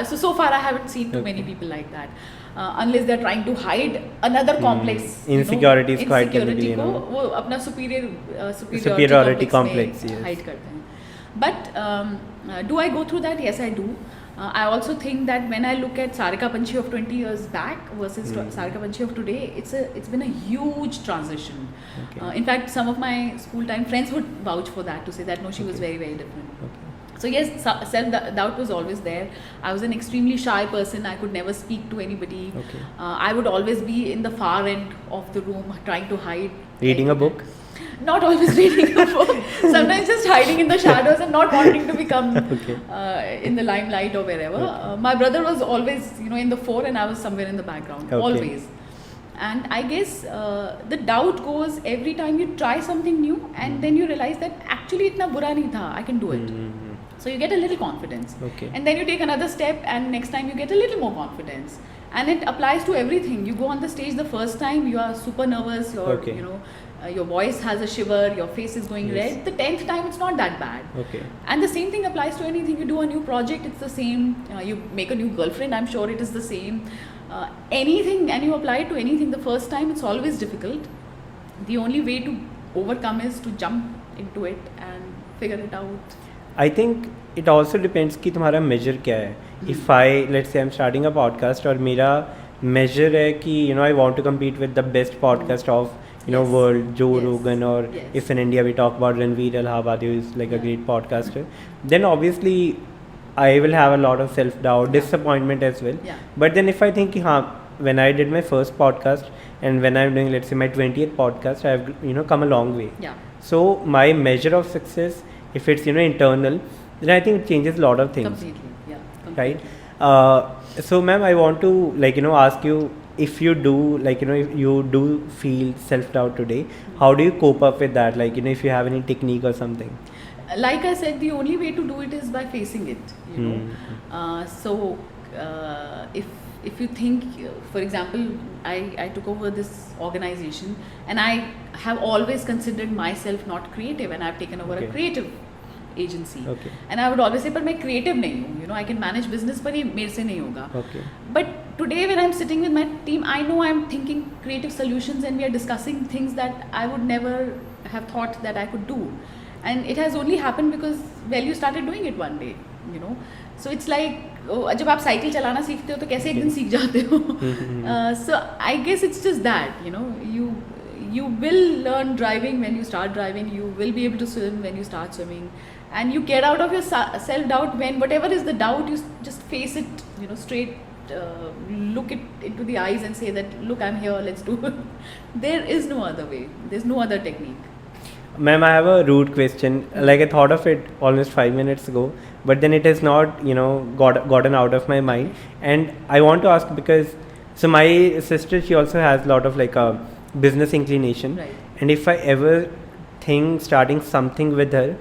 तो so far I haven't seen too many people like that. Unless they're trying to hide another complex.
Insecurities को hide करने के लिए,
insecurity को वो अपना superiority
Superiority
complex
complex,
में
yes.
hide करते हैं. But do I go through that? Yes, I do. I also think that when I look at Sarika Panchi of 20 years back versus Sarika Panchi of today, it's been a huge transition.
Okay.
In fact, some of my school time friends would vouch for that, to say that no, she was
Okay.
very, very different.
Okay.
So yes, self-doubt was always there. I was an extremely shy person. I could never speak to anybody.
Okay.
I would always be in the far end of the room trying to hide.
Reading a book?
Not always reading a book. Sometimes just hiding in the shadows and not wanting to become
Okay.
in the limelight or wherever. My brother was always, in the fore, and I was somewhere in the background.
Okay.
Always. And I guess the doubt goes every time you try something new, and then you realize that actually itna bura nahi tha. I can do it.
Mm-hmm.
So you get a little confidence.
Okay.
And then you take another step, and next time you get a little more confidence. And it applies to everything. You go on the stage the first time, you are super nervous,
Okay.
your voice has a shiver, your face is going
Yes.
red. The 10th time, it's not that bad.
Okay.
And the same thing applies to anything. You do a new project, it's the same. You make a new girlfriend, I'm sure it is the same. Anything, and you apply it to anything the first time, it's always difficult. The only way to overcome is to jump into it and figure it out.
I think it also depends कि तुम्हारा measure क्या है. If let's say I'm starting a podcast और मेरा measure है कि I want to compete with the best podcast of
Yes.
world, Joe
Yes.
Rogan, or
Yes.
if in India we talk about Ranveer Allahabadi, who is like a
Yeah.
great podcaster, then obviously I will have a lot of self-doubt,
Yeah.
disappointment as well.
Yeah.
But then if I think कि हाँ, when I did my first podcast and when I'm doing, let's say, my 20th podcast, I've come a long way.
Yeah.
So my measure of success, if it's internal, then I think it changes a lot of things,
Completely. Yeah.
right?
Completely.
So ma'am, I want to ask you, if you do if you do feel self-doubt today, how do you cope up with that? If you have any technique or something.
Like I said, the only way to do it is by facing it. So if if you think, for example, I took over this organization, and I have always considered myself not creative, and I've taken over
Okay.
a creative agency.
Okay.
And I would always say, पर मैं creative नहीं हूँ, you know, I can manage business, पर ये मेरे से नहीं होगा.
Okay.
But today when I'm sitting with my team, I know I'm thinking creative solutions, and we are discussing things that I would never have thought that I could do. And it has only happened because, well, you started doing it one day, you know. So it's like, जब आप cycle चलाना सीखते हो तो कैसे एक दिन सीख जाते हो. So I guess it's just that, you know, you will learn driving when you start driving, you will be able to swim when you start swimming, and you get out of your self-doubt when whatever is the doubt, you just face it, you know, straight, look it into the eyes and say that, look, I'm here, let's do it. There is no other way, there's no other technique.
Ma'am, I have a rude question. Like I thought of it almost 5 minutes ago, but then it has not, you know, gotten out of my mind. And I want to ask because, so my sister, she also has a lot of like a business inclination.
Right.
And if I ever think starting something with her,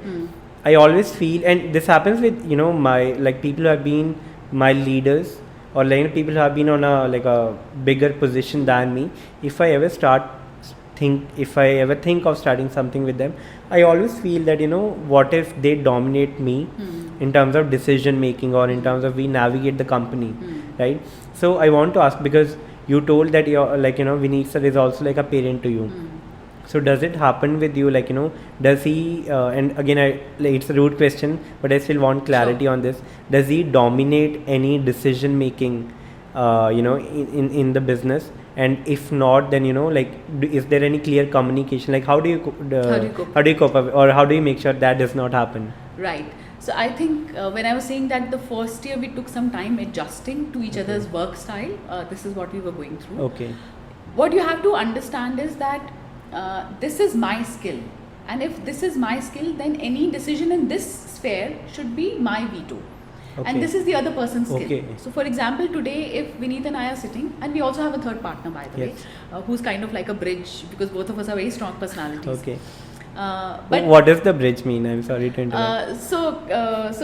I always feel, and this happens with, you know, my, like people who have been my leaders, or like, you know, people who have been on a like a bigger position than me. If I ever think of starting something with them, I always feel that, you know, what if they dominate me in terms of decision making, or in terms of we navigate the company, right? So I want to ask, because you told that you're like, you know, Vineet sir is also like a parent to you. So does it happen with you, like, you know, does he, and again, like, it's a rude question, but I still want clarity on this. Does he dominate any decision making, you know, in the business? And if not, then, you know, like, is there any clear communication? Like, how do you cope up, or how do you make sure that does not happen?
Right. So I think when I was saying that the first year we took some time adjusting to each other's work style, this is what we were going through.
Okay.
What you have to understand is that this is my skill, and if this is my skill, then any decision in this sphere should be my veto.
Okay.
And this is the other person's skill.
Okay.
So for example, today if Vineet and I are sitting, and we also have a third partner, by the
Yes.
way, who's kind of like a bridge, because both of us are very strong personalities.
Okay.
But
what does the bridge mean? I'm sorry to interrupt.
So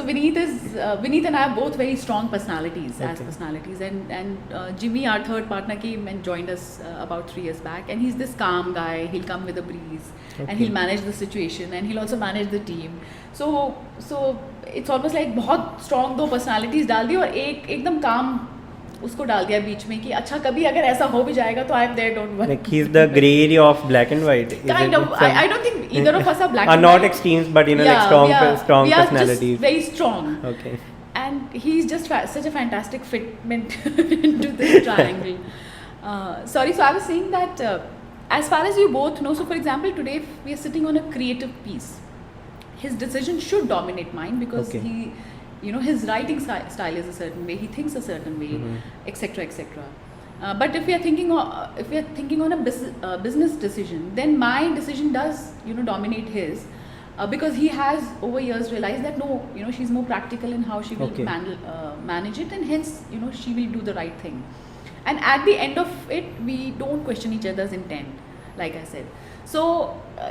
Vineet and I are both very strong personalities as
Okay.
personalities, and Jimmy, our third partner, came and joined us about 3 years back, and he's this calm guy. He'll come with a breeze,
Okay.
and he'll manage the situation, and he'll also manage the team. So it's almost like बहुत strong दो personalities डाल दी, और एकदम calm उसको डाल दिया बीच में कि अच्छा कभी अगर ऐसा हो भी जाएगा तो I am there, don't worry.
Like he's the gray area of black and white. Is
Kind
it
of.
some-
I don't think either of us are black
are
and
not
white.
extremes, but, you know, like
Yeah,
strong
we are
personalities.
just very strong.
Okay.
And he's just such a fantastic fitment into this triangle. Sorry, so I was saying that as far as you both know, so for example, today if we are sitting on a creative piece, his decision should dominate mine, because
Okay.
he, you know, his writing style is a certain way, he thinks a certain way, etc., etc. But if we are thinking on a business decision, then my decision does, you know, dominate his. Because he has over years realized that no, you know, she's more practical in how she will
Okay.
manage it, and hence, you know, she will do the right thing. And at the end of it, we don't question each other's intent, like I said. So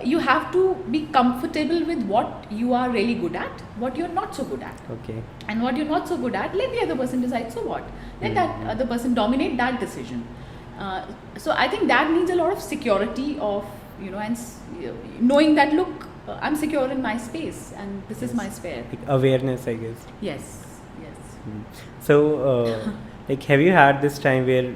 you have to be comfortable with what you are really good at, what you're not so good at.
Okay.
And what you're not so good at, let the other person decide. So what? Let that other person dominate that decision. So I think that means a lot of security of, you know, and knowing that, look, I'm secure in my space, and this is my sphere.
Like awareness, I guess.
Yes.
So, like, have you had this time where,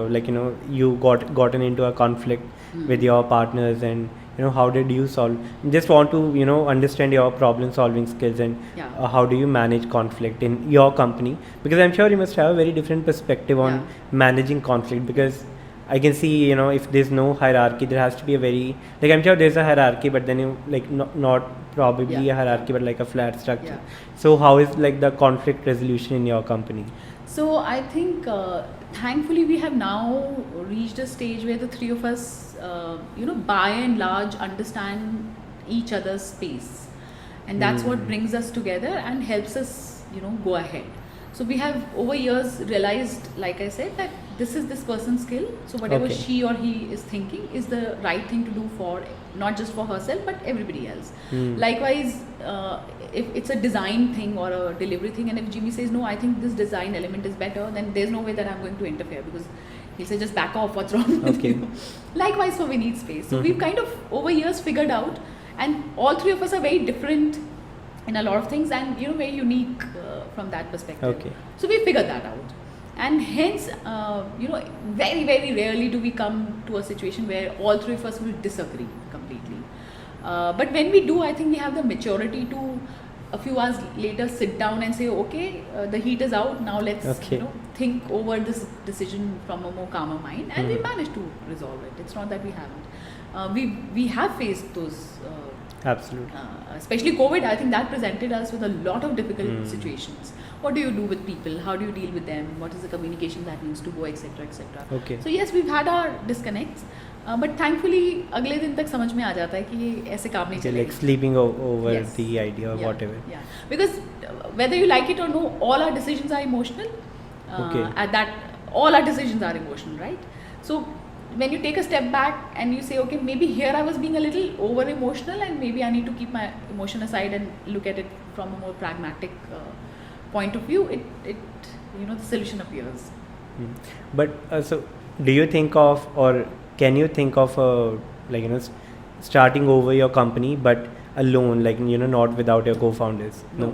like, you know, you gotten into a conflict with your partners, and, you know, how did you solve? Just want to, you know, understand your problem solving skills, and
Yeah.
how do you manage conflict in your company? Because I'm sure you must have a very different perspective on managing conflict, because I can see, you know, if there's no hierarchy, there has to be a very, like, I'm sure there's a hierarchy, but then you, like, not probably
Yeah.
a hierarchy, but like a flat structure.
Yeah.
So how is, like, the conflict resolution in your company?
So I think thankfully we have now reached a stage where the three of us, you know, by and large understand each other's space, and that's what brings us together and helps us, you know, go ahead. So we have over years realized, like I said, that this is this person's skill, so whatever
Okay.
she or he is thinking is the right thing to do for not just for herself but everybody else. Likewise, if it's a design thing or a delivery thing, and if Jimmy says no, I think this design element is better, then there's no way that I'm going to interfere, because he'll say just back off, what's wrong with
Okay.
you. Likewise for We Need Space. So we've kind of over years figured out, and all three of us are very different in a lot of things, and you know, very unique from that perspective.
Okay.
So we figured that out, and hence you know, very very rarely do we come to a situation where all three of us will disagree completely. But when we do, I think we have the maturity to a few hours later sit down and say, okay, the heat is out, now let's
Okay.
you know, think over this decision from a more calmer mind, and we managed to resolve it. It's not that we haven't. We have faced those
Absolutely.
especially COVID. I think that presented us with a lot of difficult situations. What do you do with people? How do you deal with them? What is the communication that needs to go, etc., etc.
Okay.
So yes, we've had our disconnects, but thankfully अगले दिन तक समझ में आ जाता है कि ये ऐसे काम नहीं
Okay,
चलेगा.
like sleeping over
Yes.
the idea or
Yeah,
whatever.
Yeah, because whether you like it or no, all our decisions are emotional.
Okay.
At that, all our decisions are emotional, right? So when you take a step back and you say, okay, maybe here I was being a little over emotional, and maybe I need to keep my emotion aside and look at it from a more pragmatic point of view, it you know, the solution appears.
But so, do you think of, or can you think of like, you know, starting over your company but alone, like, you know, not without your co-founders?
No,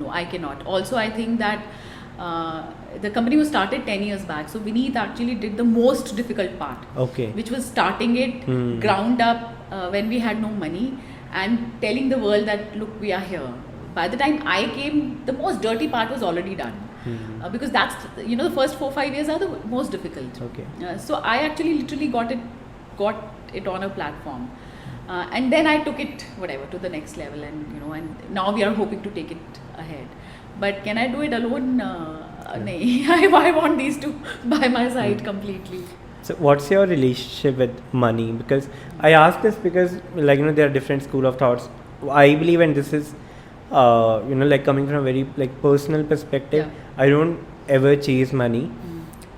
I cannot. Also, I think that the company was started 10 years back, so Vineet actually did the most difficult part,
Okay.
which was starting it ground up when we had no money, and telling the world that look, we are here. By the time I came, the most dirty part was already done, because that's, you know, the first 4-5 years are the most difficult.
Okay.
So I actually literally got it on a platform, and then I took it whatever to the next level, and you know, and now we are hoping to take it ahead. But can I do it alone? Nahi. I want these two by my side completely.
So what's your relationship with money? Because I ask this because, like, you know, there are different school of thoughts. I believe, and this is, you know, like coming from a very like personal perspective,
Yeah.
I don't ever chase money.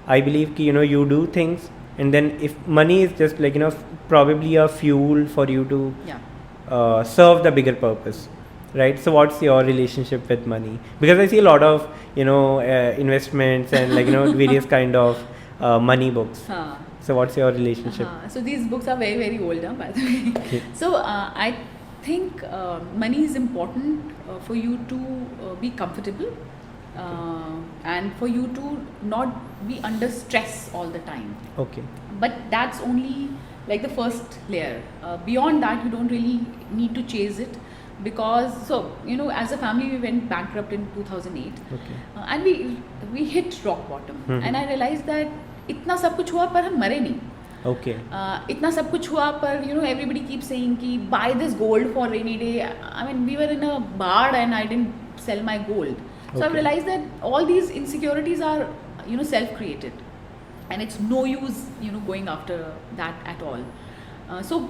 I believe ki, you know, you do things, and then if money is just like, you know, probably a fuel for you to
Yeah.
serve the bigger purpose, right? So what's your relationship with money? Because I see a lot of, you know, investments and like, you know, various kind of money books.
Huh.
So what's your relationship?
So these books are very very old, by the way.
Okay.
So I think money is important for you to be comfortable, and for you to not be under stress all the time.
Okay.
But that's only like the first layer. Beyond that, you don't really need to chase it, because so you know, as a family we went bankrupt in 2008,
Okay.
and we hit rock bottom. And I realized that इतना सब कुछ हुआ पर हम मरे नहीं.
Okay.
इतना सब कुछ हुआ पर you know, everybody keeps saying कि buy this gold for rainy day. I mean, we were in a bar and I didn't sell my gold. So I
Okay.
realized that all these insecurities are, you know, self-created, and it's no use, you know, going after that at all. So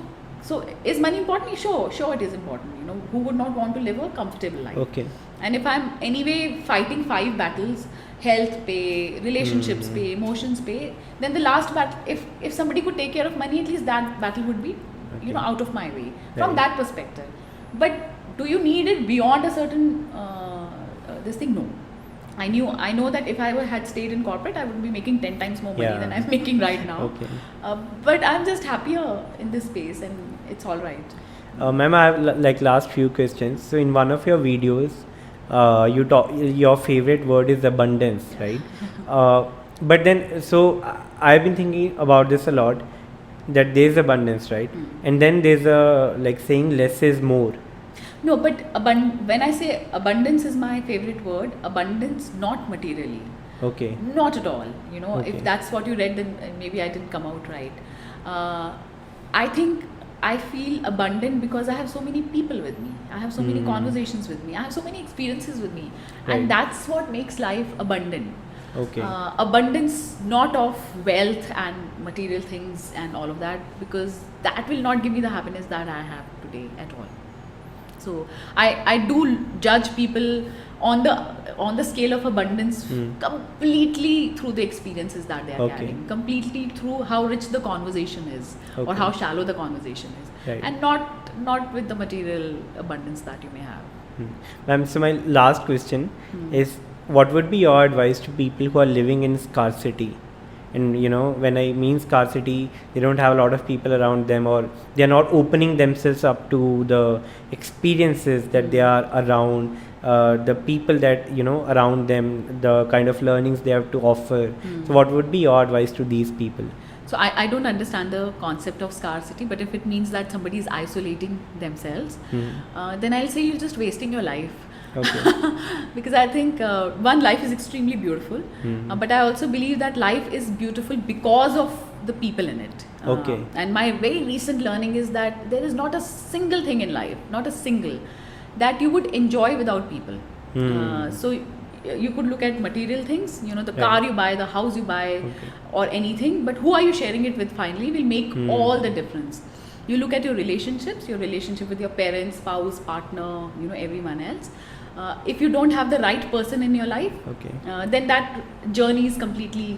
is money important? Sure it is important. You know, who would not want to live a comfortable life?
Okay.
And if I'm anyway fighting 5 battles, health pay, relationships pay, emotions pay, then the last battle, if somebody could take care of money, at least that battle would be, you know, out of my way from
Right.
that perspective. But do you need it beyond a certain this thing? No. I know that if I had stayed in corporate, I would be making 10 times more money
Yeah.
than I'm making right now.
Okay.
But I'm just happier in this space, and it's all right.
Ma'am, I have like last few questions. So in one of your videos, you talk, your favorite word is abundance, right? But then, so I've been thinking about this a lot, that there's abundance, right? And then there's a like saying less is more.
No, but when I say abundance is my favorite word, abundance not materially.
Okay.
Not at all. You know,
Okay.
if that's what you read, then maybe I didn't come out right. I think I feel abundant because I have so many people with me. I have so many conversations with me. I have so many experiences with me.
Right.
And that's what makes life abundant.
Okay.
Abundance not of wealth and material things and all of that, because that will not give me the happiness that I have today at all. So I do judge people on the scale of abundance completely through the experiences that they are
Okay.
carrying, completely through how rich the conversation is or
Okay.
how shallow the conversation is,
Right.
and not with the material abundance that you may have.
Ma'am, so my last question is, what would be your advice to people who are living in scarcity? And when I mean scarcity, they don't have a lot of people around them, or they are not opening themselves up to the experiences that they are around, the people that around them, the kind of learnings they have to offer. So what would be your advice to these people?
So I don't understand the concept of scarcity, but if it means that somebody is isolating themselves, then I'll say you're just wasting your life.
Okay.
Because I think one, life is extremely beautiful, but I also believe that life is beautiful because of the people in it.
Okay.
And my very recent learning is that there is not a single thing in life, not a single, that you would enjoy without people. So you could look at material things, the car
Right.
you buy, the house you buy, or anything, but who are you sharing it with finally will make all the difference. You look at your relationships, your relationship with your parents, spouse, partner, everyone else. If you don't have the right person in your life,
Okay.
then that journey is completely,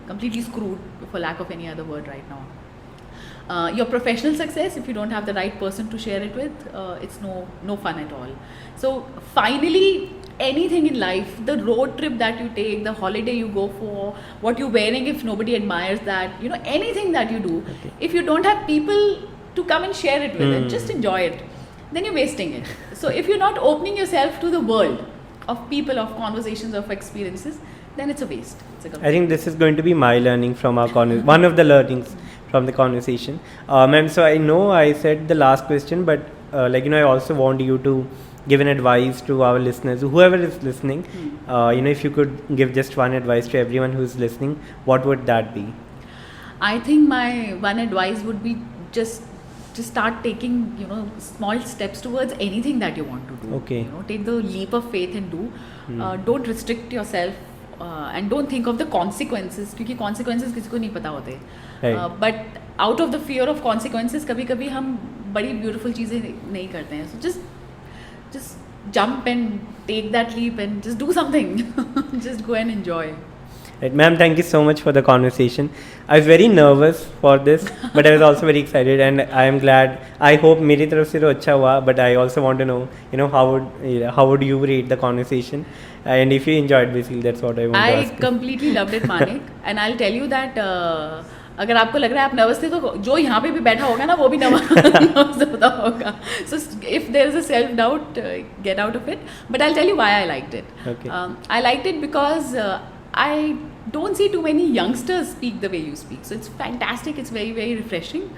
completely screwed, for lack of any other word right now. Your professional success, if you don't have the right person to share it with, it's no fun at all. So finally, anything in life, the road trip that you take, the holiday you go for, what you're wearing if nobody admires that, anything that you do,
Okay.
if you don't have people to come and share it with and just enjoy it, then you're wasting it. So if you're not opening yourself to the world of people, of conversations, of experiences, then it's a waste. It's a
I think this is going to be my learning from our one of the learnings from the conversation. Ma'am, so I know I said the last question, but I also want you to give an advice to our listeners, whoever is listening. If you could give just one advice to everyone who's listening, what would that be?
I think my one advice would be just start taking small steps towards anything that you want to do.
Okay.
Take the leap of faith and do. Don't restrict yourself and don't think of the consequences, क्योंकि consequences किसी को नहीं पता होते.
Right.
But out of the fear of consequences, कभी-कभी हम बड़ी beautiful चीजें नहीं करते हैं. So just jump and take that leap and just do something. Just go and enjoy.
Right, ma'am, thank you so much for the conversation. I was very nervous for this, but I was also very excited, and I am glad. I hope मेरी तरफ से तो अच्छा हुआ, but I also want to know, how would you rate the conversation, and if you enjoyed, basically that's what I want to
I
ask.
completely loved it, Manik, and I'll tell you that अगर आपको लग रहा है आप nervous थे, तो जो यहाँ पे भी बैठा होगा ना, वो भी नर्वस होता होगा. So if there is a self doubt, get out of it. But I'll tell you why I liked it.
Okay.
I liked it because I don't see too many youngsters speak the way you speak. So it's fantastic. It's very, very refreshing.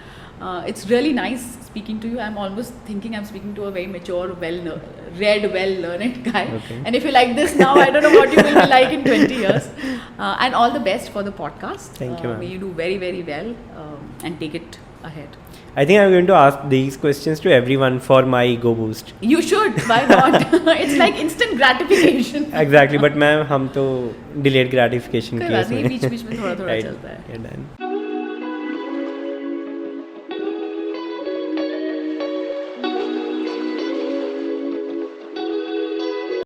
It's really nice speaking to you. I'm almost thinking I'm speaking to a very mature, well-learned guy.
Okay.
And if you like this now, I don't know what you will be like in 20 years. And all the best for the podcast.
Thank you, ma'am.
May you do very, very well and take it ahead.
I think I'm going to ask these questions to everyone for my ego boost.
You should. Why not? It's like instant gratification.
Exactly, but ma'am, हम तो delayed gratification
कोई
के
बात नहीं,
उसमें.
बीच-बीच में थोड़ा-थोड़ा
Right,
चलता है.
you're done.